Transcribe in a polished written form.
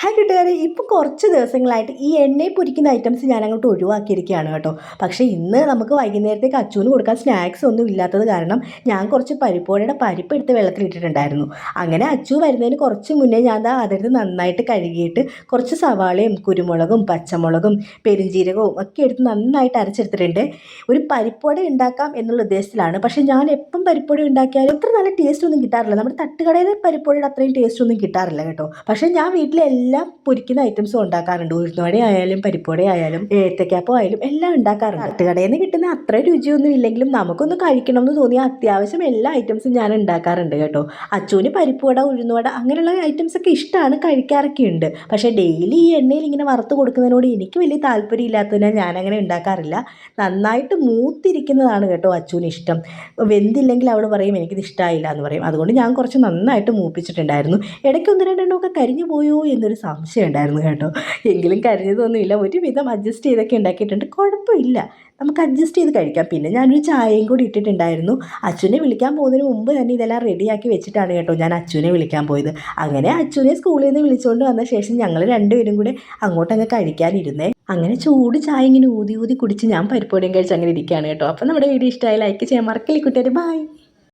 Hi കൂട്ടുകാരെ, ഇപ്പോൾ കുറച്ച് ദിവസങ്ങളായിട്ട് ഈ എണ്ണയിൽ പൊരിക്കുന്ന ഐറ്റംസ് ഞാൻ അങ്ങോട്ട് ഒഴിവാക്കിയിരിക്കുകയാണ് കേട്ടോ. പക്ഷേ ഇന്ന് നമുക്ക് വൈകുന്നേരത്തേക്ക് അച്ചുവിന് കൊടുക്കാൻ സ്നാക്സ് ഒന്നും ഇല്ലാത്തത് കാരണം ഞാൻ കുറച്ച് പരിപ്പോടയുടെ പരിപ്പ് എടുത്ത് വെള്ളത്തിലിട്ടിട്ടുണ്ടായിരുന്നു. അങ്ങനെ അച്ചു വരുന്നതിന് കുറച്ച് മുന്നേ ഞാൻ അതെടുത്ത് നന്നായിട്ട് കഴുകിയിട്ട് കുറച്ച് സവാളയും കുരുമുളകും പച്ചമുളകും പെരിഞ്ജീരകവും ഒക്കെ എടുത്ത് നന്നായിട്ട് അരച്ചെടുത്തിട്ടുണ്ട്. ഒരു പരിപ്പോട ഉണ്ടാക്കാം എന്നുള്ള ഉദ്ദേശത്തിലാണ്. പക്ഷേ ഞാൻ എപ്പം പരിപ്പോട ഉണ്ടാക്കിയാലും അത്ര നല്ല ടേസ്റ്റ് ഒന്നും കിട്ടാറില്ല. നമ്മുടെ തട്ടുകടയിലെ പരിപ്പോടയുടെ അത്രയും ടേസ്റ്റ് ഒന്നും കിട്ടാറില്ല കേട്ടോ. പക്ഷേ ഞാൻ വീട്ടിലെ എല്ലാം പൊരിക്കുന്ന ഐറ്റംസും ഉണ്ടാക്കാറുണ്ട്. ഉഴുന്നുവട ആയാലും പരിപ്പുവട ആയാലും ഏത്തക്കാപ്പം ആയാലും എല്ലാം ഉണ്ടാക്കാറുണ്ട്. തട്ടുകടയിൽ നിന്ന് കിട്ടുന്ന അത്ര രുചിയൊന്നും ഇല്ലെങ്കിലും നമുക്കൊന്ന് കഴിക്കണം എന്ന് തോന്നിയാൽ അത്യാവശ്യം എല്ലാ ഐറ്റംസും ഞാൻ ഉണ്ടാക്കാറുണ്ട് കേട്ടോ. അച്ചുവിന് പരിപ്പുവട ഉഴുന്നുവട അങ്ങനെയുള്ള ഐറ്റംസ് ഒക്കെ ഇഷ്ടമാണ്, കഴിക്കാറൊക്കെ ഉണ്ട്. പക്ഷേ ഡെയിലി ഈ എണ്ണയിൽ ഇങ്ങനെ വറുത്ത് കൊടുക്കുന്നതിനോട് എനിക്ക് വലിയ താല്പര്യം ഇല്ലാത്തതിനാൽ ഞാനങ്ങനെ ഉണ്ടാക്കാറില്ല. നന്നായിട്ട് മൂത്തിരിക്കുന്നതാണ് കേട്ടോ അച്ചുവിന് ഇഷ്ടം. വെന്തില്ലെങ്കിൽ അവൾ പറയും എനിക്കിത് ഇഷ്ടമായില്ല എന്ന് പറയും. അതുകൊണ്ട് ഞാൻ കുറച്ച് നന്നായിട്ട് മൂപ്പിച്ചിട്ടുണ്ടായിരുന്നു. ഇടയ്ക്ക് ഒന്ന് രണ്ടെണ്ണമൊക്കെ കരിഞ്ഞു പോയോ എന്നൊരു സംശയം ഉണ്ടായിരുന്നു കേട്ടോ. എങ്കിലും കരിഞ്ഞതൊന്നുമില്ല, ഒരുവിധം അഡ്ജസ്റ്റ് ചെയ്തൊക്കെ ഉണ്ടാക്കിയിട്ടുണ്ട്. കുഴപ്പമില്ല, നമുക്ക് അഡ്ജസ്റ്റ് ചെയ്ത് കഴിക്കാം. പിന്നെ ഞാനൊരു ചായയും കൂടി ഇട്ടിട്ടുണ്ടായിരുന്നു. അച്ഛനെ വിളിക്കാൻ പോകുന്നതിന് മുമ്പ് തന്നെ ഇതെല്ലാം റെഡിയാക്കി വെച്ചിട്ടാണ് കേട്ടോ ഞാൻ അച്ഛനെ വിളിക്കാൻ പോയത്. അങ്ങനെ അച്ഛനെ സ്കൂളിൽ നിന്ന് വിളിച്ചുകൊണ്ട് വന്ന ശേഷം ഞങ്ങൾ രണ്ടുപേരും കൂടെ അങ്ങോട്ടങ്ങ് കഴിക്കാനിരുന്നേ. അങ്ങനെ ചൂട് ചായ ഇങ്ങനെ ഊതി ഊതി കുടിച്ച് ഞാൻ പരിപ്പോടെയും കഴിച്ച് അങ്ങനെ ഇരിക്കുകയാണ് കേട്ടോ. അപ്പോൾ നമ്മുടെ വീഡിയോ ഇഷ്ടമായി ലൈക്ക് ചെയ്യാൻ മറക്കല്ലേ കൂട്ടുകാർ. ബൈ.